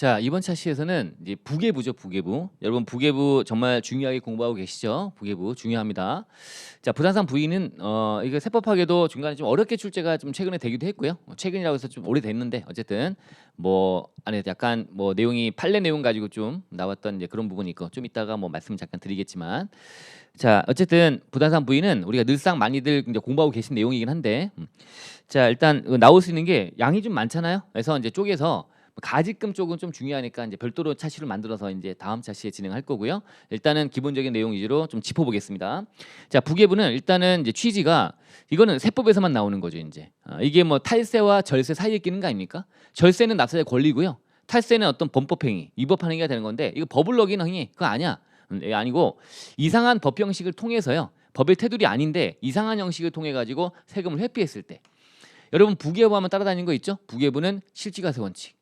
자, 이번 차시에서는 이제 부계부죠, 부계부. 여러분 부계부 정말 중요하게 공부하고 계시죠? 부계부 중요합니다. 자, 부산상 부위는 이거 세법학에도 중간에 좀 어렵게 출제가 좀 최근에 되기도 했고요. 최근이라고 해서 좀 오래됐는데 어쨌든 뭐 안에 약간 뭐 내용이 판례 내용 가지고 좀 나왔던 이제 그런 부분이 있고 좀 이따가 뭐 말씀 잠깐 드리겠지만 자, 어쨌든 부산상 부위는 우리가 늘상 많이들 이제 공부하고 계신 내용이긴 한데 자, 일단 나올 수 있는 게 양이 좀 많잖아요. 그래서 이제 쪼개서 가지금 쪽은 좀 중요하니까 이제 별도로 차시를 만들어서 이제 다음 차시에 진행할 거고요. 일단은 기본적인 내용 위주로 좀 짚어보겠습니다. 자, 부계부는 일단은 이제 취지가 이거는 세법에서만 나오는 거죠. 이제 이게 뭐 탈세와 절세 사이에 끼는 거 아닙니까? 절세는 납세자의 권리고요. 탈세는 어떤 범법행위, 위법한 행위가 되는 건데 이거 법을 어기는 행위 그거 아니야. 아니고 이상한 법 형식을 통해서요. 법의 테두리 아닌데 이상한 형식을 통해 가지고 세금을 회피했을 때 여러분 부계부 하면 따라다니는 거 있죠? 부계부는 실지과세 원칙.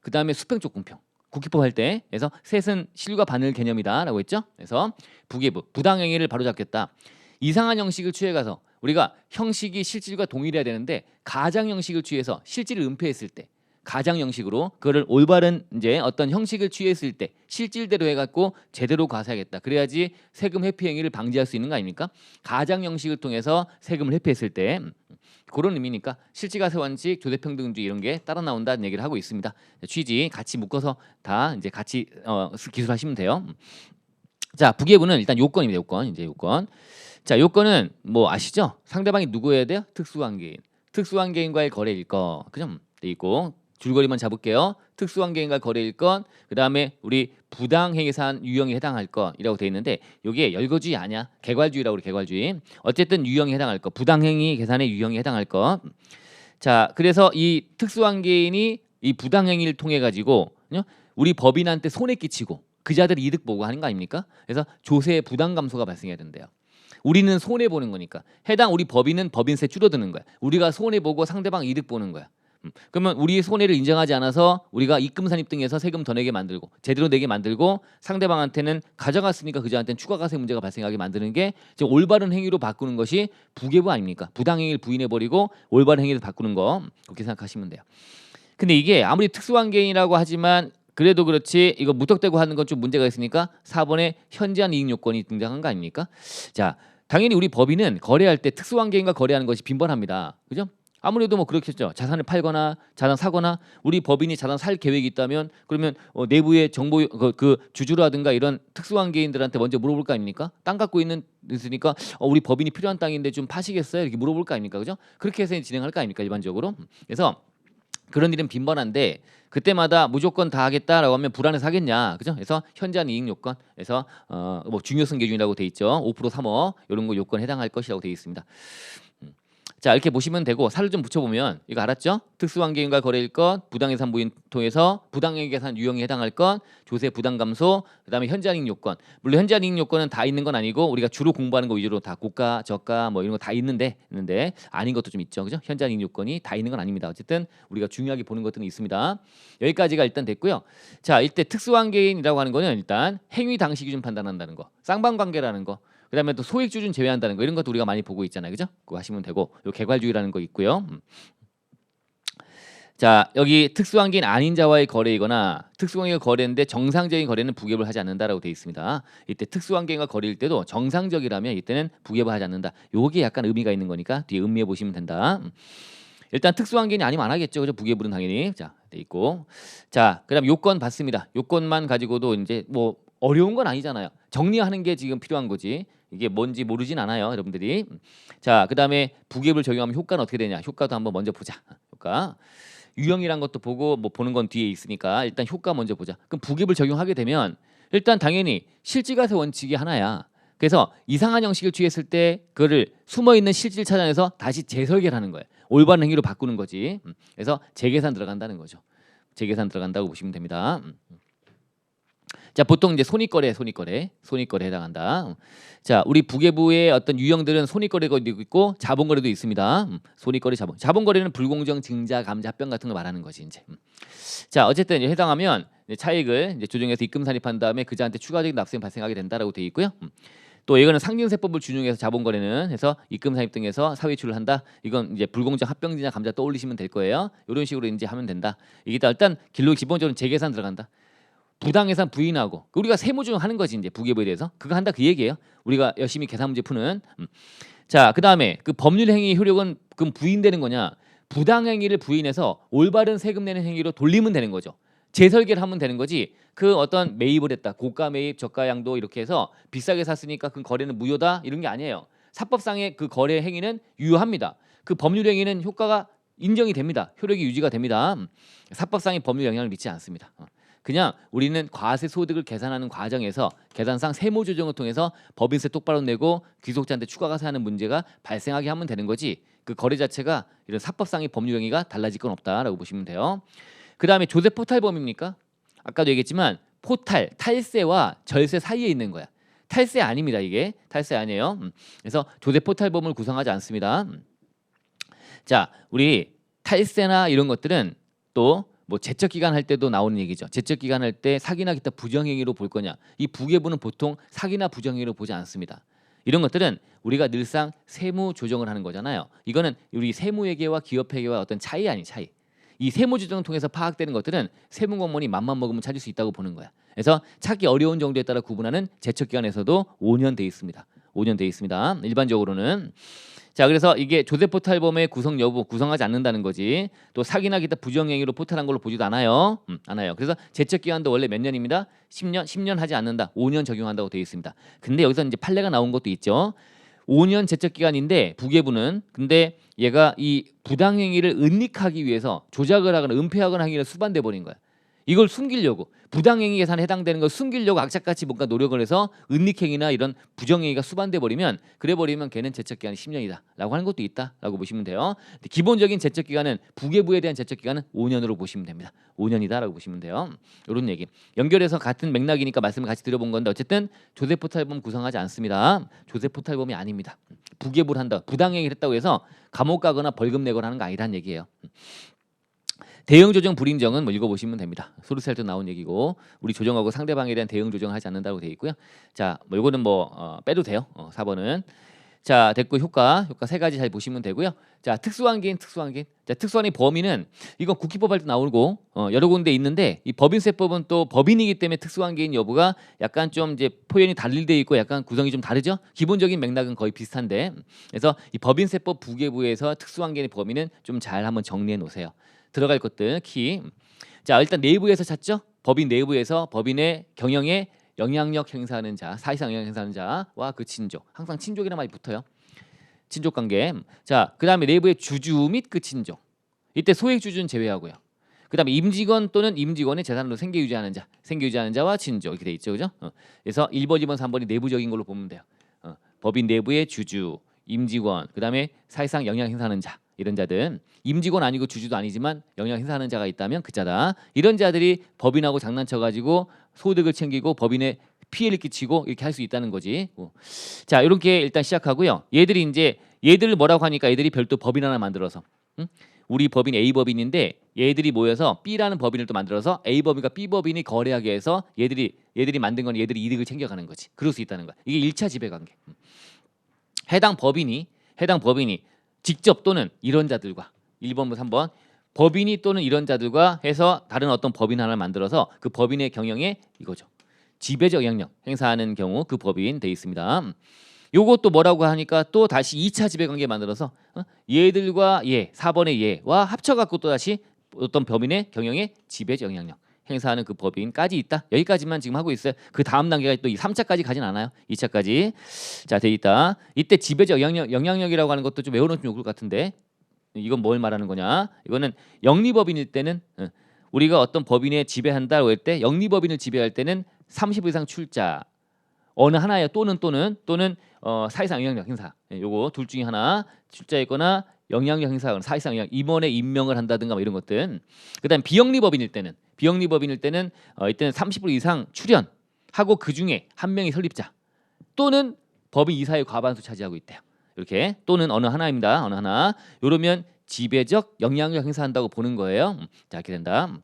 그 다음에 수평적 공평. 국기법 할 때 그래서 셋은 실과 바늘 개념이다라고 했죠. 그래서 부계부 부당행위를 바로잡겠다. 이상한 형식을 취해가서 우리가 형식이 실질과 동일해야 되는데 가장 형식을 취해서 실질을 은폐했을 때 가장 형식으로 그거를 올바른 이제 어떤 형식을 취했을 때 실질대로 해갖고 제대로 과세하겠다. 그래야지 세금 회피 행위를 방지할 수 있는 거 아닙니까? 가장 형식을 통해서 세금을 회피했을 때 그런 의미니까 실지과세 원칙, 조세평등주의 이런 게 따라 나온다는 얘기를 하고 있습니다. 취지 같이 묶어서 다 이제 같이 기술하시면 돼요. 자, 부계부는 일단 요건입니다. 요건 이제 요건. 자, 요건은 뭐 아시죠? 상대방이 누구여야 돼요? 특수관계인. 특수관계인과의 거래일 거. 그죠? 돼 있고 줄거리만 잡을게요. 특수관계인과 거래일 건, 그 다음에 우리 부당행위산 유형에 해당할 것이라고 돼 있는데 이게 열거주의 아니야. 개괄주의라고 그래. 개괄주의. 어쨌든 유형에 해당할 것. 부당행위 계산의 유형에 해당할 것. 자, 그래서 이 특수관계인이 이 부당행위를 통해 가지고 우리 법인한테 손해 끼치고 그자들 이득 보고 하는 거 아닙니까? 그래서 조세의 부당 감소가 발생해야 된대요. 우리는 손해 보는 거니까 해당 우리 법인은 법인세 줄어드는 거야. 우리가 손해 보고 상대방 이득 보는 거야. 그러면 우리의 손해를 인정하지 않아서 우리가 입금산입등해서 세금 더 내게 만들고 제대로 내게 만들고 상대방한테는 가져갔으니까 그자한테는 추가과세 문제가 발생하게 만드는 게 이제 올바른 행위로 바꾸는 것이 부계부 아닙니까? 부당행위를 부인해버리고 올바른 행위를 바꾸는 거 그렇게 생각하시면 돼요. 근데 이게 아무리 특수관계인이라고 하지만 그래도 그렇지 이거 무턱대고 하는 건 좀 문제가 있으니까 4번에 현저한 이익 요건이 등장한 거 아닙니까? 자, 당연히 우리 법인은 거래할 때 특수관계인과 거래하는 것이 빈번합니다. 그죠? 아무래도 뭐 그렇겠죠. 자산을 팔거나 자산 사거나 우리 법인이 자산 살 계획이 있다면 그러면 내부의 정보 그 주주라든가 이런 특수관계인들한테 먼저 물어볼 거 아닙니까? 땅 갖고 있으니까 우리 법인이 필요한 땅인데 좀 파시겠어요? 이렇게 물어볼 거 아닙니까? 그죠? 그렇게 해서 진행할 거 아닙니까? 일반적으로. 그래서 그런 일은 빈번한데 그때마다 무조건 다 하겠다라고 하면 불안해서 하겠냐, 그죠? 그래서 현저한 이익 요건에서 뭐 중요성 기준이라고 돼 있죠. 5% 3억 이런 거 요건 해당할 것이라고 돼 있습니다. 자, 이렇게 보시면 되고 살을 좀 붙여보면 이거 알았죠? 특수관계인과 거래일 것, 부당해산 부인 통해서 부당행위 계산 유형에 해당할 것, 조세 부당 감소, 그다음에 현저한 이익 요건. 물론 현저한 이익 요건은 다 있는 건 아니고 우리가 주로 공부하는 거 위주로 다 고가, 저가 뭐 이런 거 다 있는데 아닌 것도 좀 있죠, 그죠? 현저한 이익 요건이 다 있는 건 아닙니다. 어쨌든 우리가 중요하게 보는 것들은 있습니다. 여기까지가 일단 됐고요. 자, 이때 특수관계인이라고 하는 거는 일단 행위 당시 기준 판단한다는 거, 쌍방관계라는 거. 그다음에 또 소액주주는 제외한다는 거 이런 것도 우리가 많이 보고 있잖아요, 그죠? 그거 하시면 되고 요 개괄주의라는 거 있고요. 자, 여기 특수관계인 아닌 자와의 거래이거나 특수관계인과 거래인데 정상적인 거래는 부계부를 하지 않는다라고 되어 있습니다. 이때 특수관계인과 거래일 때도 정상적이라면 이때는 부계부를 하지 않는다. 요게 약간 의미가 있는 거니까 뒤에 음미해 보시면 된다. 일단 특수관계인이 아니면 안 하겠죠, 그죠? 부계부는 당연히 자 돼 있고 자, 그다음 요건 봤습니다. 요건만 가지고도 이제 뭐 어려운 건 아니잖아요. 정리하는 게 지금 필요한 거지. 이게 뭔지 모르진 않아요, 여러분들이. 자, 그다음에 부계부를 적용하면 효과는 어떻게 되냐? 효과도 한번 먼저 보자. 효과. 유형이란 것도 보고 뭐 보는 건 뒤에 있으니까 일단 효과 먼저 보자. 그럼 부계부를 적용하게 되면 일단 당연히 실지과세 원칙이 하나야. 그래서 이상한 형식을 취했을 때 그거를 숨어 있는 실질 찾아내서 다시 재설계를 하는 거예요. 올바른 행위로 바꾸는 거지. 그래서 재계산 들어간다는 거죠. 재계산 들어간다고 보시면 됩니다. 자, 보통 이제 손익거래에 해당한다. 자, 우리 부계부의 어떤 유형들은 손익거래도 있고 자본거래도 있습니다. 손익거래, 자본거래는 불공정 증자, 감자, 합병 같은 거 말하는 거지 이제. 자, 어쨌든 이제 해당하면 이제 차익을 이제 조정해서 입금 산입한 다음에 그자한테 추가적인 납세금 발생하게 된다라고 되어 있고요. 또 이거는 상징세법을 준용해서 자본거래는 해서 입금 사입 등에서 사회출을 한다. 이건 이제 불공정 합병진자 감자 떠올리시면 될 거예요. 이런 식으로 이제 하면 된다. 이게 일단 길로 기본적으로 재계산 들어간다. 부당해산 부인하고 우리가 세무조정하는 거지 이제 부계부에 대해서 그거 한다 그 얘기예요. 우리가 열심히 계산 문제 푸는. 자, 그다음에 그 법률 행위 효력은 그럼 부인되는 거냐? 부당 행위를 부인해서 올바른 세금 내는 행위로 돌리면 되는 거죠. 재설계를 하면 되는 거지. 그 어떤 매입을 했다. 고가 매입, 저가 양도 이렇게 해서 비싸게 샀으니까 그 거래는 무효다 이런 게 아니에요. 사법상의 그 거래 행위는 유효합니다. 그 법률 행위는 효과가 인정이 됩니다. 효력이 유지가 됩니다. 사법상의 법률 영향을 미치지 않습니다. 그냥 우리는 과세 소득을 계산하는 과정에서 계산상 세무 조정을 통해서 법인세 똑바로 내고 귀속자한테 추가 과세하는 문제가 발생하게 하면 되는 거지. 그 거래 자체가 이런 사법상의 법률 행위가 달라질 건 없다라고 보시면 돼요. 그다음에 조세 포탈범입니까? 아까도 얘기했지만 포탈, 탈세와 절세 사이에 있는 거야. 탈세 아닙니다. 이게 탈세 아니에요. 그래서 조세 포탈범을 구성하지 않습니다. 자, 우리 탈세나 이런 것들은 또 뭐 제척기간 할 때도 나오는 얘기죠. 제척기간 할 때 사기나 기타 부정행위로 볼 거냐. 이 부계부는 보통 사기나 부정행위로 보지 않습니다. 이런 것들은 우리가 늘상 세무 조정을 하는 거잖아요. 이거는 우리 세무회계와 기업회계와 어떤 차이 아닌 차이. 이 세무 조정을 통해서 파악되는 것들은 세무공무원이 맘만 먹으면 찾을 수 있다고 보는 거야. 그래서 찾기 어려운 정도에 따라 구분하는 제척기간에서도 5년 돼 있습니다. 5년 돼 있습니다. 일반적으로는. 자, 그래서 이게 조세 포탈범의 구성 여부 구성하지 않는다는 거지. 또 사기나 기타 부정행위로 포탈한 걸로 보지도 않아요. 않아요. 그래서 제척기간도 원래 몇 년입니다. 10년 하지 않는다. 5년 적용한다고 되어 있습니다. 근데 여기서 이제 판례가 나온 것도 있죠. 5년 제척기간인데 부계부는 근데 얘가 이 부당행위를 은닉하기 위해서 조작을 하거나 은폐하거나 하기를 수반돼 버린 거야. 이걸 숨기려고 부당행위 계산에 해당되는 걸 숨기려고 악착같이 뭔가 노력을 해서 은닉행위나 이런 부정행위가 수반돼 버리면 그래 버리면 걔는 제척기간이 10년이다라고 하는 것도 있다라고 보시면 돼요. 근데 기본적인 제척기간은 부계부에 대한 제척기간은 5년으로 보시면 됩니다. 5년이다라고 보시면 돼요. 이런 얘기 연결해서 같은 맥락이니까 말씀을 같이 드려본 건데 어쨌든 조세 포탈범 구성하지 않습니다. 조세 포탈범이 아닙니다. 부계부를 한다. 부당행위를 했다고 해서 감옥 가거나 벌금 내거나 하는 거 아니라는 얘기예요. 대응 조정 불인정은 뭐 읽어보시면 됩니다. 소리살 때 나온 얘기고 우리 조정하고 상대방에 대한 대응 조정을 하지 않는다고 되어 있고요. 자, 뭐 이거는 뭐 빼도 돼요. 4번은 자 됐고 효과 세 가지 잘 보시면 되고요. 자 특수환기인. 자 특수환의 범위는 이건 국기법 할 때 나오고 여러 군데 있는데 이 법인세법은 또 법인이기 때문에 특수환기인 여부가 약간 좀 이제 표현이 달리돼 있고 약간 구성이 좀 다르죠. 기본적인 맥락은 거의 비슷한데 그래서 이 법인세법 부계부에서 특수환기인의 범위는 좀 잘 한번 정리해 놓으세요. 들어갈 것들 키. 자 일단 내부에서 찾죠. 법인 내부에서 법인의 경영에 영향력 행사하는 자, 사실상 영향력 행사하는 자와 그 친족. 항상 친족이란 말이 붙어요. 친족 관계. 자 그다음에 내부의 주주 및 그 친족. 이때 소액 주주는 제외하고요. 그다음에 임직원 또는 임직원의 재산으로 생계 유지하는 자, 생계 유지하는 자와 친족 이렇게 돼 있죠, 그죠? 그래서 1번, 2번, 3번이 내부적인 걸로 보면 돼요. 법인 내부의 주주, 임직원, 그다음에 사실상 영향 행사하는 자. 이런 자들 임직원 아니고 주주도 아니지만 영향 행사하는 자가 있다면 그 자다. 이런 자들이 법인하고 장난쳐가지고 소득을 챙기고 법인에 피해를 끼치고 이렇게 할 수 있다는 거지. 자 이렇게 일단 시작하고요. 얘들을 뭐라고 하니까 얘들이 별도 법인 하나 만들어서 우리 법인 A 법인인데 얘들이 모여서 B라는 법인을 또 만들어서 A 법인과 B 법인이 거래하게 해서 얘들이 만든 건 얘들이 이득을 챙겨가는 거지. 그럴 수 있다는 거야. 이게 1차 지배관계. 해당 법인이 직접 또는 이런 자들과 1번부터 3번 법인이 또는 이런 자들과 해서 다른 어떤 법인 하나를 만들어서 그 법인의 경영에 이거죠. 지배적 영향력 행사하는 경우 그 법인 돼 있습니다. 요것도 뭐라고 하니까 또 다시 2차 지배관계 만들어서 얘들과 4번의 얘와 합쳐갖고 또 다시 어떤 법인의 경영에 지배적 영향력 행사하는 그 법인까지 있다. 여기까지만 지금 하고 있어요. 그 다음 단계가 또 3차까지 가진 않아요. 2차까지 자 돼 있다. 이때 지배적 영향력이라고 하는 것도 좀 외워놓으면 좋을 것 같은데 이건 뭘 말하는 거냐? 이거는 영리법인일 때는 우리가 어떤 법인에 지배한다고 할 때 영리법인을 지배할 때는 30일 이상 출자 어느 하나에 또는 사실상 영향력 행사 요거 둘 중에 하나 출자했거나 영향력 행사하거나 사실상 임원에 임명을 한다든가 뭐 이런 것들. 그다음 비영리법인일 때는 이때는 30일 이상 출연하고 그 중에 한 명이 설립자 또는 법인 이사의 과반수 차지하고 있대요. 이렇게 또는 어느 하나입니다. 어느 하나. 이러면 지배적 영향력 행사한다고 보는 거예요. 자 이렇게 된다.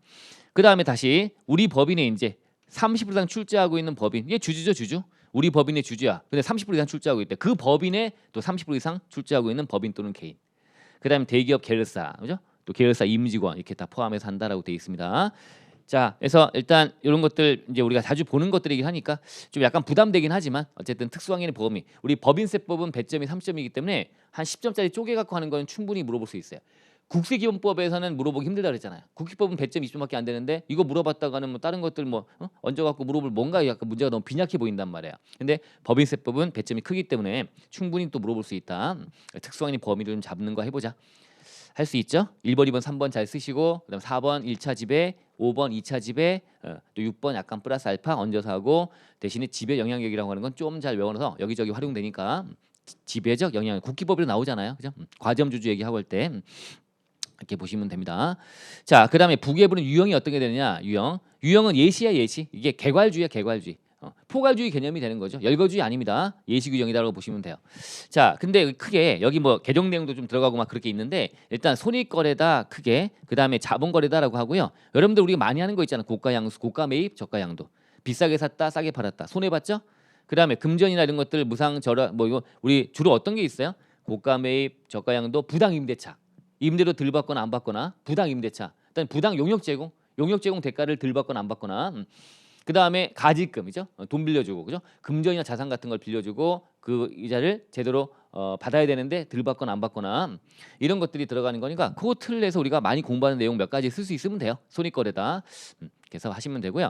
그 다음에 다시 우리 법인에 이제 30일 이상 출자하고 있는 법인 이게 주주죠, 주주. 우리 법인의 주주야. 근데 30% 이상 출자하고 있대. 그 법인에 또 30% 이상 출자하고 있는 법인 또는 개인. 그다음에 대기업 계열사, 그죠? 또 계열사 임직원 이렇게 다 포함해서 한다라고 되어 있습니다. 자, 그래서 일단 이런 것들 이제 우리가 자주 보는 것들이긴 하니까 좀 약간 부담되긴 하지만 어쨌든 특수항해의 범위, 우리 법인세법은 배점이 3점이기 때문에 한 10점짜리 쪼개 갖고 하는 건 충분히 물어볼 수 있어요. 국세기본법에서는 물어보기 힘들다 그랬잖아요. 국기법은 배점 20점밖에 안 되는데 이거 물어봤다가는 뭐 다른 것들 뭐 얹어 갖고 물어볼 뭔가 약간 문제가 너무 빈약해 보인단 말이에요. 근데 법인세법은 배점이 크기 때문에 충분히 또 물어볼 수 있다. 특수항의 범위를 좀 잡는 거 해보자. 할 수 있죠. 1번, 2번, 3번 잘 쓰시고 그다음 4번 1차 지배, 5번 2차 지배, 또 6번 약간 플러스 알파 얹어서 하고 대신에 지배 영향력이라고 하는 건 좀 잘 외워서 여기저기 활용되니까 지배적 영향 국기법으로 나오잖아요. 그죠? 과점주주 얘기하고 할 때 이렇게 보시면 됩니다. 자, 그다음에 부계부는 유형이 어떻게 되느냐? 유형은 예시야 예시. 이게 개괄주의야 개괄주의. 포괄주의 개념이 되는 거죠. 열거주의 아닙니다. 예시 규정이다라고 보시면 돼요. 자, 근데 크게 여기 뭐 개정 내용도 좀 들어가고 막 그렇게 있는데 일단 손익거래다 크게 그다음에 자본거래다라고 하고요. 여러분들 우리가 많이 하는 거 있잖아요. 고가양수, 고가매입, 저가양도. 비싸게 샀다, 싸게 팔았다. 손해 봤죠? 그다음에 금전이나 이런 것들 무상 절하 뭐 이거 우리 주로 어떤 게 있어요? 고가매입, 저가양도, 부당임대차. 임대료 덜 받거나 안 받거나 부당임대차. 일단 부당 용역 제공 대가를 덜 받거나 안 받거나 그 다음에 가지금이죠. 돈 빌려주고 그죠? 금전이나 자산 같은 걸 빌려주고 그 이자를 제대로 받아야 되는데 덜 받거나 안 받거나 이런 것들이 들어가는 거니까 그 틀 내서 우리가 많이 공부하는 내용 몇 가지 쓸 수 있으면 돼요. 손익거래다. 그래서 하시면 되고요.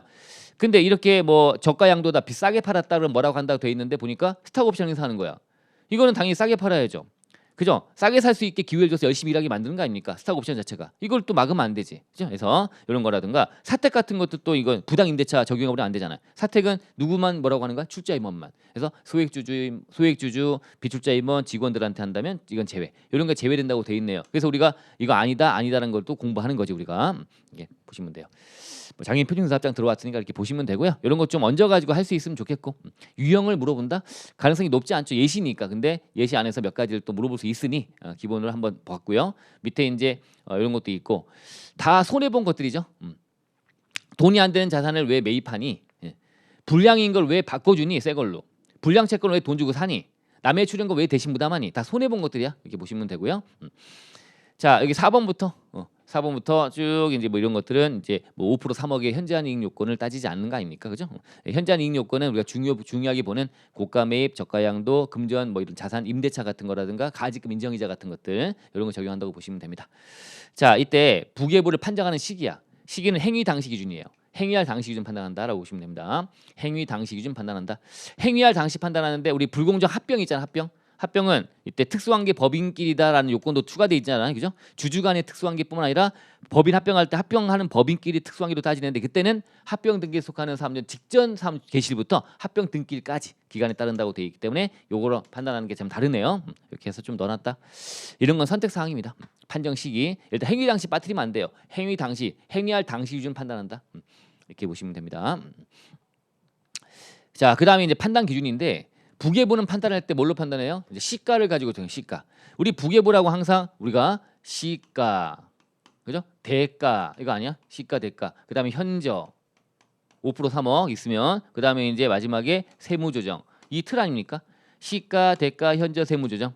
근데 이렇게 뭐 저가양도다 비싸게 팔았다 그러면 뭐라고 한다고 돼 있는데 보니까 스톡옵션 행사하는 거야. 이거는 당연히 싸게 팔아야죠. 그죠? 싸게 살 수 있게 기회를 줘서 열심히 일하게 만드는 거 아닙니까? 스탁 옵션 자체가. 이걸 또 막으면 안 되지. 그죠? 그래서 이런 거라든가 사택 같은 것도 또 이건 부당 임대차 적용하면 안 되잖아요. 사택은 누구만 뭐라고 하는 거야? 출자 임원만. 그래서 소액주주, 비출자 임원 직원들한테 한다면 이건 제외. 이런 거 제외된다고 돼 있네요. 그래서 우리가 이거 아니다라는 걸 또 공부하는 거지 우리가. 이게 보시면 돼요. 뭐 장애인 표준사업장 들어왔으니까 이렇게 보시면 되고요. 이런 것 좀 얹어가지고 할 수 있으면 좋겠고 유형을 물어본다 가능성이 높지 않죠. 예시니까. 근데 예시 안에서 몇 가지를 또 물어볼 수 있으니 기본으로 한번 봤고요. 밑에 이제 이런 것도 있고 다 손해 본 것들이죠. 돈이 안 되는 자산을 왜 매입하니? 불량인 걸 왜 바꿔주니? 새 걸로. 불량 채권을 왜 돈 주고 사니? 남의 출연 거 왜 대신 부담하니? 다 손해 본 것들이야. 이렇게 보시면 되고요. 자, 여기 4번부터 쭉 이제 뭐 이런 것들은 이제 뭐 5% 3억의 현저한 이익 요건을 따지지 않는 거 아닙니까? 그죠? 현저한 이익 요건은 우리가 중요하게 보는 고가 매입, 저가 양도, 금전 뭐 이런 자산 임대차 같은 거라든가 가지금 인정이자 같은 것들 이런 거 적용한다고 보시면 됩니다. 자, 이때 부계부를 판정하는 시기는 행위 당시 기준이에요. 행위할 당시 기준 판단한다라고 보시면 됩니다. 행위 당시 기준 판단한다. 행위할 당시 판단하는데 우리 불공정 합병 있잖아, 합병은 이때 특수관계 법인끼리다라는 요건도 추가돼 있잖아요, 그죠? 주주 간의 특수관계뿐만 아니라 법인 합병할 때 합병하는 법인끼리 특수관계도 따지는데 그때는 합병 등기에 속하는 사업자 직전 사업 개시일부터 합병 등기일까지 기간에 따른다고 되어 있기 때문에 요거로 판단하는 게 좀 다르네요. 이렇게 해서 좀 넣어놨다. 이런 건 선택 사항입니다. 판정 시기 일단 행위 당시 빠뜨리면 안 돼요. 행위 당시 행위할 당시 기준 판단한다. 이렇게 보시면 됩니다. 자, 그다음에 이제 판단 기준인데. 부계부는 판단할 때 뭘로 판단해요? 이제 시가를 가지고 되는 시가. 우리 부계부라고 항상 우리가 시가, 그죠? 대가 이거 아니야? 시가 대가. 그다음에 현저 5% 3억 있으면 그다음에 이제 마지막에 세무조정 이 틀 아닙니까? 시가, 대가, 현저, 세무조정.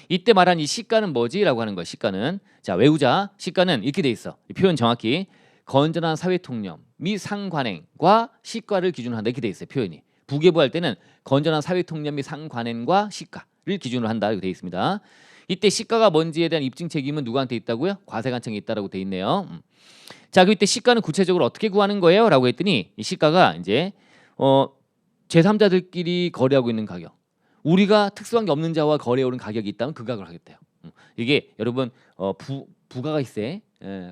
이때 말한 이 시가는 뭐지라고 하는 거야. 시가는 자 외우자. 시가는 이렇게 돼 있어. 이 표현 정확히 건전한 사회 통념 및 상관행과 시가를 기준으로 한다 이렇게 돼 있어요. 표현이. 부계부 할 때는 건전한 사회 통념 및 상관행과 시가를 기준으로 한다 이렇게 돼 있습니다. 이때 시가가 뭔지에 대한 입증 책임은 누구한테 있다고요? 과세관청에 있다라고 돼 있네요. 자, 그 이때 시가는 구체적으로 어떻게 구하는 거예요?라고 했더니 이 시가가 이제 제3자들끼리 거래하고 있는 가격. 우리가 특수한 게 없는 자와 거래해 오는 가격이 있다면 그 가격을 하겠대요. 이게 여러분 부가가세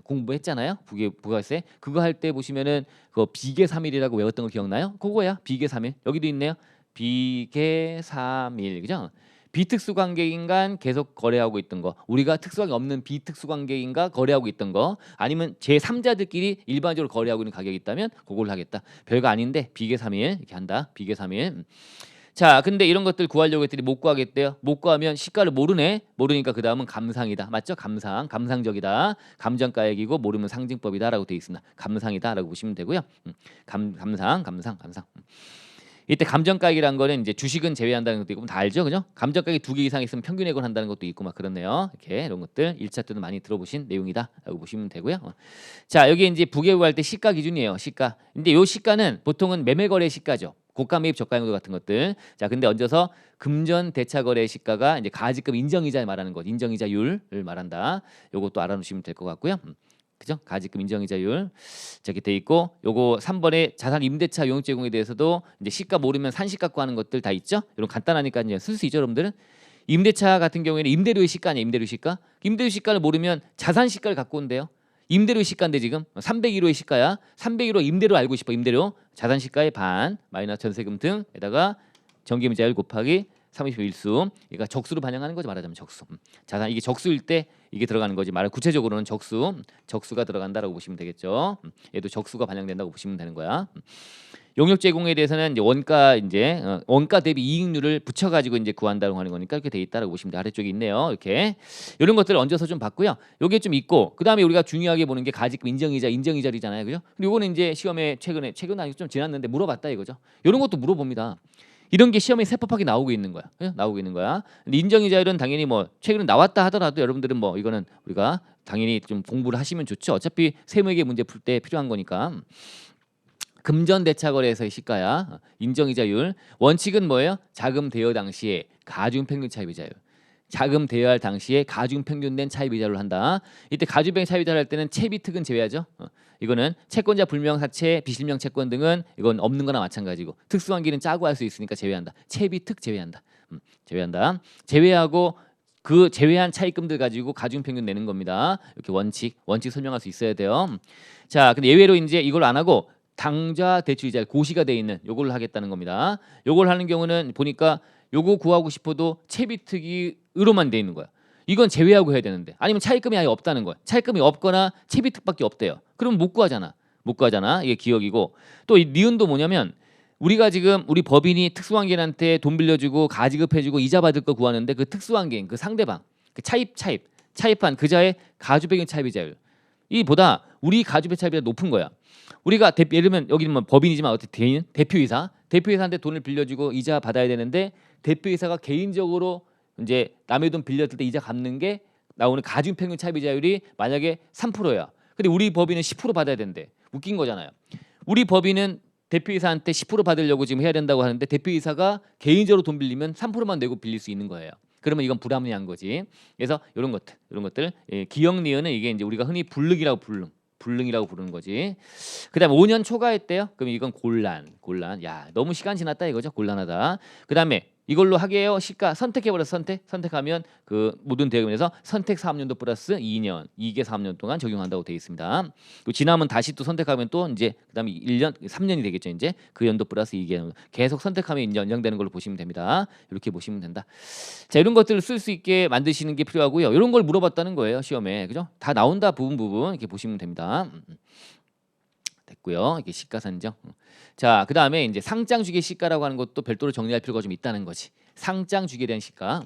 공부했잖아요. 부가세 그거 할 때 보시면은 그 비계삼일이라고 외웠던 거 기억나요? 그거야. 비계삼일. 여기도 있네요. 비계삼일. 그죠? 비특수관계인간 계속 거래하고 있던 거 우리가 특수관계 없는 비특수관계인과 거래하고 있던 거 아니면 제3자들끼리 일반적으로 거래하고 있는 가격이 있다면 그걸 하겠다. 별거 아닌데 비계삼일 이렇게 한다. 비계삼일. 자, 근데 이런 것들 구하려고 했더니 못 구하겠대요. 못 구하면 시가를 모르니까 그 다음은 감상이다. 맞죠? 감상적이다. 감정가액이고 모르면 상징법이다라고 되어 있습니다. 감상이다라고 보시면 되고요. 감상. 이때 감정가액이란 거는 이제 주식은 제외한다는 것도 있고 다 알죠, 그죠? 감정가액이 2개 이상 있으면 평균액을 한다는 것도 있고 막 그렇네요. 이렇게 이런 것들 1차 때도 많이 들어보신 내용이다라고 보시면 되고요. 자, 여기 이제 부계부 할 때 시가 기준이에요. 시가. 근데 요 시가는 보통은 매매거래 시가죠. 고가 매입 저가 양도 같은 것들. 자, 근데 얹어서 금전 대차 거래 시가가 이제 가지급 인정이자 말하는 것, 인정이자율을 말한다. 요것도 알아놓으시면 될 것 같고요. 그죠? 가지급 인정이자율 저기 돼 있고, 요거 3번에 자산 임대차 용역 제공에 대해서도 이제 시가 모르면 산시 갖고 하는 것들 다 있죠. 이런 간단하니까 이제 쓸 수 있죠, 여러분들은. 임대차 같은 경우에는 임대료의 시가 아니에요, 임대료 시가. 임대료 시가를 모르면 자산 시가를 갖고 온대요. 임대료 시가인데 지금 301호의 시가야. 301호 임대료 알고 싶어. 임대료 자산 시가의 반 마이너스 전세금 등에다가 정기임대율 곱하기 30일수. 그러니까 적수로 반영하는 거지, 말하자면 적수. 자산 이게 적수일 때 이게 들어가는 거지. 말을 구체적으로는 적수가 들어간다라고 보시면 되겠죠. 얘도 적수가 반영된다고 보시면 되는 거야. 용역 제공에 대해서는 이제 원가 대비 이익률을 붙여가지고 이제 구한다고 하는 거니까 이렇게 돼 있다라고 보시면 돼. 아래쪽에 있네요. 이렇게 이런 것들을 얹어서 좀 봤고요. 요게 좀 있고, 그 다음에 우리가 중요하게 보는 게 가지급 인정이자잖아요, 그죠? 근데 요거는 이제 시험에 최근 아니고 좀 지났는데 물어봤다 이거죠. 이런 것도 물어봅니다. 이런 게 시험에 세법하게 나오고 있는 거야. 나오고 있는 거야. 근데 인정이자율은 당연히 뭐 최근에 나왔다 하더라도 여러분들은 뭐 이거는 우리가 당연히 좀 공부를 하시면 좋죠. 어차피 세무회계 문제 풀 때 필요한 거니까. 금전 대차 거래에서의 시가야. 인정이자율. 원칙은 뭐예요? 자금 대여 당시에 가중 평균 차입 이자율. 자금 대여할 당시에 가중 평균된 차입 이자를 한다. 이때 가중 평균 차입 이자를 할 때는 채비 특은 제외하죠. 이거는 채권자 불명 사채, 비실명 채권 등은 이건 없는 거나 마찬가지고, 특수환기는 짜고 할 수 있으니까 제외한다. 채비 특 제외한다. 제외한다. 제외하고 그 제외한 차입금들 가지고 가중 평균 내는 겁니다. 이렇게 원칙 설명할 수 있어야 돼요. 자, 근데 예외로 이제 이걸 안 하고 당좌 대출 이자 고시가 돼 있는 요걸 하겠다는 겁니다. 요걸 하는 경우는 보니까 요거 구하고 싶어도 채비특이로만 돼 있는 거야. 이건 제외하고 해야 되는데, 아니면 차입금이 아예 없다는 거야. 차입금이 없거나 채비특밖에 없대요. 그럼 못 구하잖아. 이게 기억이고, 또 이 니은도 뭐냐면 우리가 지금 우리 법인이 특수환기인한테 돈 빌려주고 가지급해주고 이자 받을 거 구하는데, 그 특수환기인 그 상대방 그 차입한 그자의 가주배경 차입이자율 이보다 우리 가주배 차입이 높은 거야. 우리가 예를 들면 여기는 뭐 법인이지만 어떻게 대표이사한테 돈을 빌려주고 이자 받아야 되는데, 대표이사가 개인적으로 이제 남의 돈 빌렸을 때 이자 갚는 게 나오는 가중평균 차입이자율이 만약에 3%야. 근데 우리 법인은 10% 받아야 된대. 웃긴 거잖아요. 우리 법인은 대표이사한테 10% 받으려고 지금 해야 된다고 하는데, 대표이사가 개인적으로 돈 빌리면 3%만 내고 빌릴 수 있는 거예요. 그러면 이건 불합리한 거지. 그래서 이런 것들 기억 니은은 이게 이제 우리가 흔히 불능이라고 부르는 거지. 그다음에 5년 초과했대요. 그럼 이건 곤란. 야, 너무 시간 지났다 이거죠. 곤란하다. 그다음에 이걸로 하게요. 시가 선택해버려서 선택하면 그 모든 대금에서 선택 사업연도 플러스 2년, 이게 3년 동안 적용한다고 되어 있습니다. 또 지나면 다시 또 선택하면 또 이제 그다음에 1년, 3년이 되겠죠. 이제 그 연도 플러스 2개 계속 선택하면 연장되는 걸로 보시면 됩니다. 이렇게 보시면 된다. 자, 이런 것들을 쓸 수 있게 만드시는 게 필요하고요. 이런 걸 물어봤다는 거예요, 시험에. 그죠? 다 나온다 부분 이렇게 보시면 됩니다. 됐고요. 이게 시가 산정. 자, 그 다음에 이제 상장 주기 시가라고 하는 것도 별도로 정리할 필요가 좀 있다는 거지. 상장 주기에 대한 시가.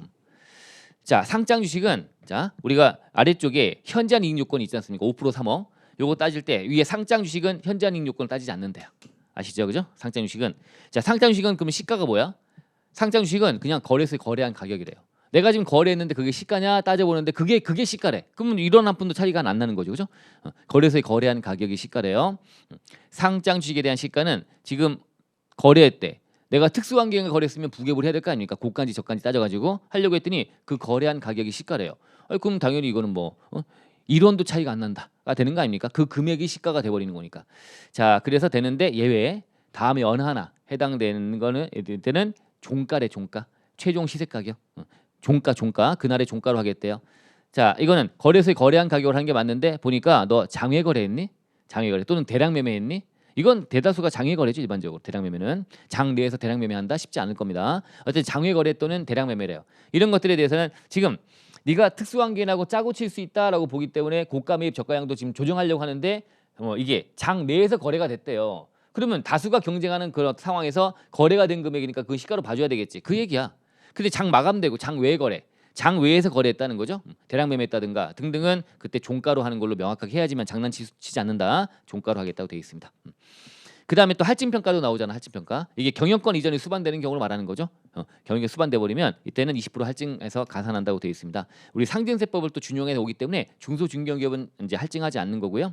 자, 상장 주식은 자 우리가 아래쪽에 현저한 이익 요건이 있지 않습니까? 5% 3억. 요거 따질 때 위에 상장 주식은 현저한 이익 요건을 따지지 않는데요. 아시죠, 그죠? 상장 주식은 자 상장 주식은 그러면 시가가 뭐야? 상장 주식은 그냥 거래소에 거래한 가격이래요. 내가 지금 거래했는데 그게 시가냐 따져보는데 그게 시가래. 그러면 이런 한 푼도 차이가 안 나는 거죠, 그죠? 거래소에 거래한 가격이 시가래요. 상장 주식에 대한 시가는 지금 거래했대. 내가 특수환경에 거래했으면 부계부를 해야 될 거 아닙니까? 고가인지 저가인지 따져가지고 하려고 했더니 그 거래한 가격이 시가래요. 그럼 당연히 이거는 뭐 1원도 차이가 안 난다가 되는 거 아닙니까? 그 금액이 시가가 돼버리는 거니까. 자, 그래서 되는데 예외 다음에 어느 하나 해당되는 거는 때는 종가래. 종가 최종 시세 가격. 종가 그날의 종가로 하겠대요. 자, 이거는 거래소에 거래한 가격을 하는 게 맞는데 보니까 너 장외 거래했니? 장외 거래 또는 대량 매매했니? 이건 대다수가 장외 거래죠. 일반적으로 대량 매매는 장 내에서 대량 매매한다 쉽지 않을 겁니다. 어쨌든 장외 거래 또는 대량 매매래요. 이런 것들에 대해서는 지금 네가 특수환경하고 짜고 칠 수 있다라고 보기 때문에 고가 매입 저가량도 지금 조정하려고 하는데 이게 장 내에서 거래가 됐대요. 그러면 다수가 경쟁하는 그런 상황에서 거래가 된 금액이니까 그 시가로 봐줘야 되겠지. 그 얘기야. 근데 장 마감되고 장 외 거래, 장 외에서 거래했다는 거죠. 대량 매매했다든가 등등은 그때 종가로 하는 걸로 명확하게 해야지만 장난치지 않는다. 종가로 하겠다고 되어 있습니다. 그 다음에 또 할증평가도 나오잖아. 할증평가. 이게 경영권 이전에 수반되는 경우를 말하는 거죠. 경영권 수반돼 버리면 이때는 20% 할증해서 가산한다고 되어 있습니다. 우리 상증세법을 또 준용해 오기 때문에 중소중견기업은 이제 할증하지 않는 거고요.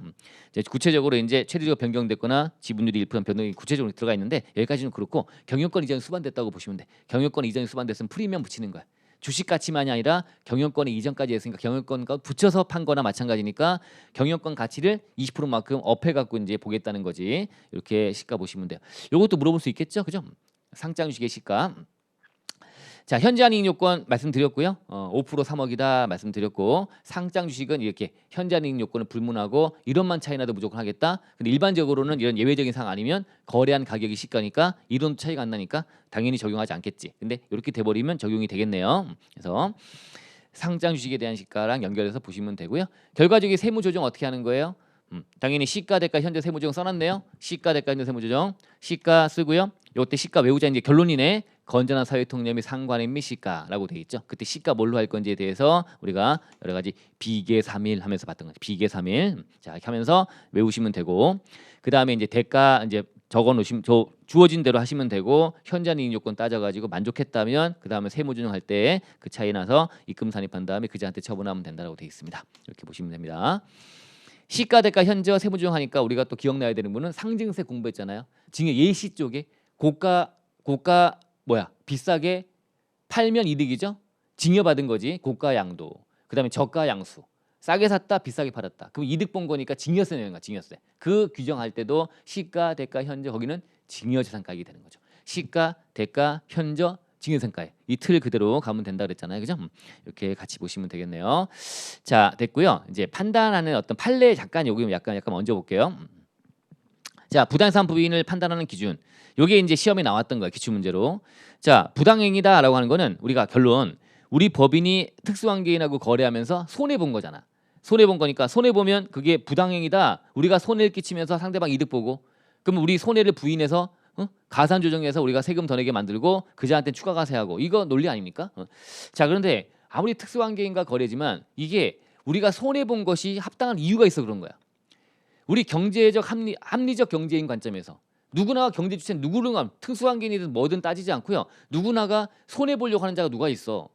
이제 구체적으로 이제 최대주가 변경됐거나 지분율이 1% 변동이 구체적으로 들어가 있는데 여기까지는 그렇고 경영권 이전에 수반됐다고 보시면 돼. 경영권 이전에 수반됐으면 프리미엄 붙이는 거야. 주식 가치만이 아니라 경영권의 이전까지 했으니까 경영권과 붙여서 판 거나 마찬가지니까 경영권 가치를 20%만큼 업해 갖고 이제 보겠다는 거지. 이렇게 시가 보시면 돼요. 요것도 물어볼 수 있겠죠. 그죠? 상장 주식의 시가. 자, 현재한 이익 요건 말씀드렸고요. 5% 3억이다 말씀드렸고 상장 주식은 이렇게 현재한 이익 요건을 불문하고 1원만 차이 나도 무조건 하겠다. 근데 일반적으로는 이런 예외적인 상황 아니면 거래한 가격이 시가니까 1원 차이가 안 나니까 당연히 적용하지 않겠지. 근데 이렇게 돼 버리면 적용이 되겠네요. 그래서 상장 주식에 대한 시가랑 연결해서 보시면 되고요. 결과적인 세무 조정 어떻게 하는 거예요? 당연히 시가 대가 현재 세무 조정 써놨네요. 시가 대가 현재 세무 조정 시가 쓰고요. 요때 시가 외우자 이제 결론이네. 건전한 사회통념 및 상관행 및 시가라고 돼 있죠. 그때 시가 뭘로 할 건지에 대해서 우리가 여러 가지 비계삼일 하면서 봤던 거죠. 비계삼일. 자, 이렇게 하면서 외우시면 되고 그 다음에 이제 대가 이제 적어 놓으시면 주어진 대로 하시면 되고 현재한 이익 요건 따져가지고 만족했다면 그 다음에 세무조정할 때 그 차이 나서 입금 산입한 다음에 그자한테 처분하면 된다라고 돼 있습니다. 이렇게 보시면 됩니다. 시가 대가 현재와 세무조정하니까 우리가 또 기억나야 되는 분은 상증세 공부했잖아요. 징역 예시 쪽에 고가 비싸게 팔면 이득이죠. 징여받은 거지. 고가 양도. 그다음에 저가 양수. 싸게 샀다 비싸게 팔았다. 그럼 이득 본 거니까 징여세 내는 거야. 징여세. 그 규정할 때도 시가 대가 현재 거기는 징여재산가액이 되는 거죠. 시가 대가 현저 징여재산가액. 이 틀 그대로 가면 된다 그랬잖아요. 그죠? 이렇게 같이 보시면 되겠네요. 자, 됐고요. 이제 판단하는 어떤 판례 잠깐 여기 약간 얹어 볼게요. 자, 부당상 부인을 판단하는 기준. 요게 이제 시험에 나왔던 거야. 기출 문제로. 자, 부당행위다라고 하는 거는 우리가 결론 우리 법인이 특수관계인하고 거래하면서 손해 본 거잖아. 손해 본 거니까 손해 보면 그게 부당행위다. 우리가 손해를 끼치면서 상대방 이득 보고 그럼 우리 손해를 부인해서 가산 조정해서 우리가 세금 더 내게 만들고 그자한테 추가 가세하고 이거 논리 아닙니까? 자, 그런데 아무리 특수관계인과 거래지만 이게 우리가 손해 본 것이 합당한 이유가 있어 그런 거야. 우리 경제적 합리적 경제인 관점에서 누구나 경제 주체는 누구나 특수관계인이든 뭐든 따지지 않고요. 누구나가 손해 보려고 하는 자가 누가 있어.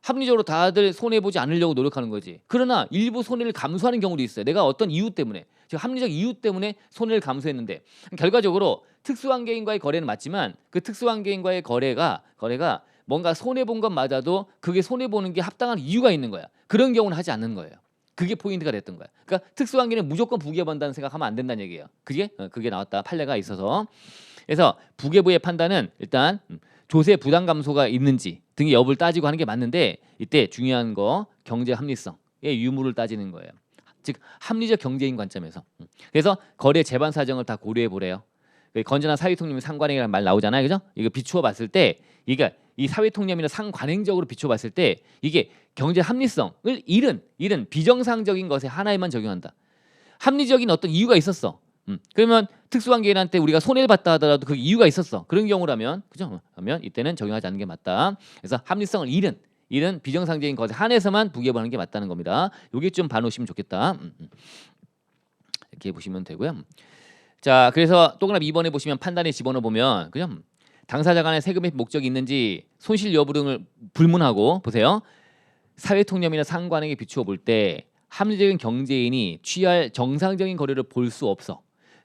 합리적으로 다들 손해 보지 않으려고 노력하는 거지. 그러나 일부 손해를 감수하는 경우도 있어요. 내가 어떤 이유 때문에, 즉 합리적 이유 때문에 손해를 감수했는데 결과적으로 특수관계인과의 거래는 맞지만 그 특수관계인과의 거래가 뭔가 손해 본 건 맞아도 그게 손해 보는 게 합당한 이유가 있는 거야. 그런 경우는 하지 않는 거예요. 그게 포인트가 됐던 거야. 그러니까 특수관계는 무조건 부기업한다는 생각하면 안 된다는 얘기예요. 그게 나왔다. 판례가 있어서. 그래서 부계부의 판단은 일단 조세 부당 감소가 있는지 등의 여부를 따지고 하는 게 맞는데 이때 중요한 거 경제 합리성의 유무를 따지는 거예요. 즉 합리적 경제인 관점에서. 그래서 거래 재반 사정을 다 고려해 보래요. 건전한 사회통념이 상관행이라는 말 나오잖아요. 그죠? 이거 비추어 봤을 때 이게 이 사회통념이나 상관행적으로 비추어 봤을 때 이게 경제 합리성을 잃은 비정상적인 것에 하나에만 적용한다. 합리적인 어떤 이유가 있었어. 그러면 특수관계인한테 우리가 손해를 봤다 하더라도 그 이유가 있었어. 그런 경우라면 그죠? 그러면 이때는 적용하지 않는 게 맞다. 그래서 합리성을 잃은 비정상적인 것에 한해서만 부기업하는 게 맞다는 겁니다. 요게 좀 봐놓으시면 좋겠다. 이렇게 보시면 되고요. 자, 그래서 동그라미 2번에 보시면 판단에 집어넣어 보면 그죠? 당사자 간의 세금의 목적이 있는지 손실 여부 등을 불문하고 보세요. 사회통념이나 상관행에 비추어 볼 때 합리적인 경제인이 취할 정상적인 거래를 볼 수 없어.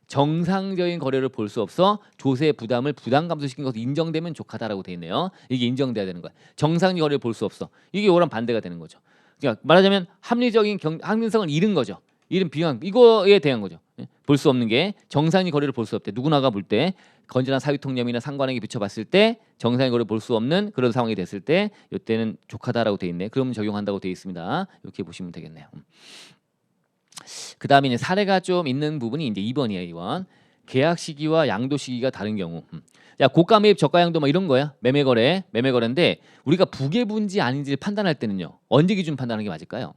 정상적인 거래를 볼 수 없어 조세 부담을 부당 감소시킨 것으로 인정되면 족하다라고 돼 있네요. 이게 인정돼야 되는 거야. 정상적인 거래를 볼 수 없어. 이게 이거랑 반대가 되는 거죠. 그러니까 말하자면 합리적인 합리성을 잃은 거죠. 잃은 비용 이거에 대한 거죠. 볼 수 없는 게 정상적인 거래를 볼 수 없대. 누구나가 볼 때 건전한 사회통념이나 상관행에 비춰봤을 때 정상적인 거래를 볼 수 없는 그런 상황이 됐을 때 이때는 족하다라고 돼 있네. 그러면 적용한다고 돼 있습니다. 이렇게 보시면 되겠네요. 그 다음에 이제 사례가 좀 있는 부분이 이제 2번이에요. 2번 계약 시기와 양도 시기가 다른 경우. 자, 고가 매입 저가 양도 뭐 이런 거야. 매매거래인데 우리가 부계부인지 아닌지를 판단할 때는요. 언제 기준 판단하는 게 맞을까요?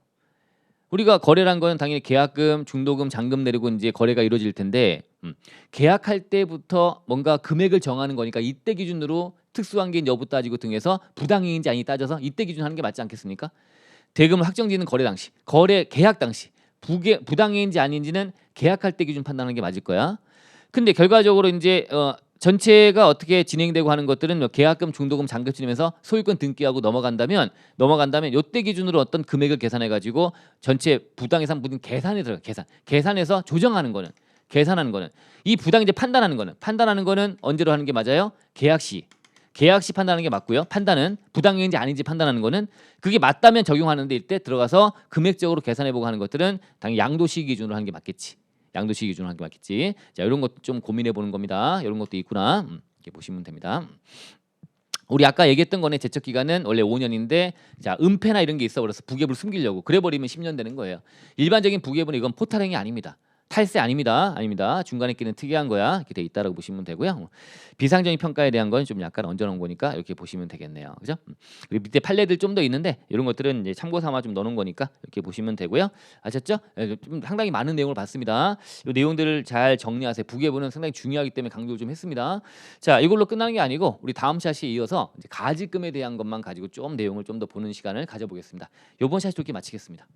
우리가 거래란 거는 당연히 계약금, 중도금, 잔금 내리고 이제 거래가 이루어질 텐데 계약할 때부터 뭔가 금액을 정하는 거니까 이때 기준으로 특수관계인 여부 따지고 등해서 부당행위인지 아닌지 따져서 이때 기준 하는 게 맞지 않겠습니까? 대금을 확정짓는 거래 당시, 계약 당시 부당행위인지 아닌지는 계약할 때 기준 판단하는 게 맞을 거야. 근데 결과적으로 이제 전체가 어떻게 진행되고 하는 것들은 뭐 계약금, 중도금, 잔금 치르면서 소유권 등기하고 넘어간다면 요때 기준으로 어떤 금액을 계산해 가지고 전체 부당해상 부분 계산에 들어가. 계산해서 조정하는 거는, 계산하는 거는, 이 부당이제 판단하는 거는 언제로 하는 게 맞아요? 계약 시 판단하는 게 맞고요. 판단은 부당인지 아닌지 판단하는 거는 그게 맞다면 적용하는데 이때 들어가서 금액적으로 계산해보고 하는 것들은 당연히 양도시 기준으로 하는 게 맞겠지. 양도시 기준으로 하는 게 맞겠지. 자, 이런 것도 좀 고민해 보는 겁니다. 이런 것도 있구나. 이렇게 보시면 됩니다. 우리 아까 얘기했던 거네. 제척 기간은 원래 5년인데 자, 은폐나 이런 게 있어 버려서 부계부를 숨기려고 그래 버리면 10년 되는 거예요. 일반적인 부계부는 이건 포탈행위 아닙니다. 탈세 아닙니다. 중간에 끼는 특이한 거야. 이렇게 돼 있다라고 보시면 되고요. 비상적인 평가에 대한 건 좀 약간 얹어놓은 거니까 이렇게 보시면 되겠네요. 그죠? 그리고 밑에 판례들 좀 더 있는데 이런 것들은 이제 참고 삼아 좀 넣어놓은 거니까 이렇게 보시면 되고요. 아셨죠? 좀 상당히 많은 내용을 봤습니다. 이 내용들을 잘 정리하세요. 부계부는 상당히 중요하기 때문에 강조를 좀 했습니다. 자, 이걸로 끝나는 게 아니고 우리 다음 샷에 이어서 이제 가지금에 대한 것만 가지고 좀 내용을 좀 더 보는 시간을 가져보겠습니다. 이번 샷 이렇게 마치겠습니다.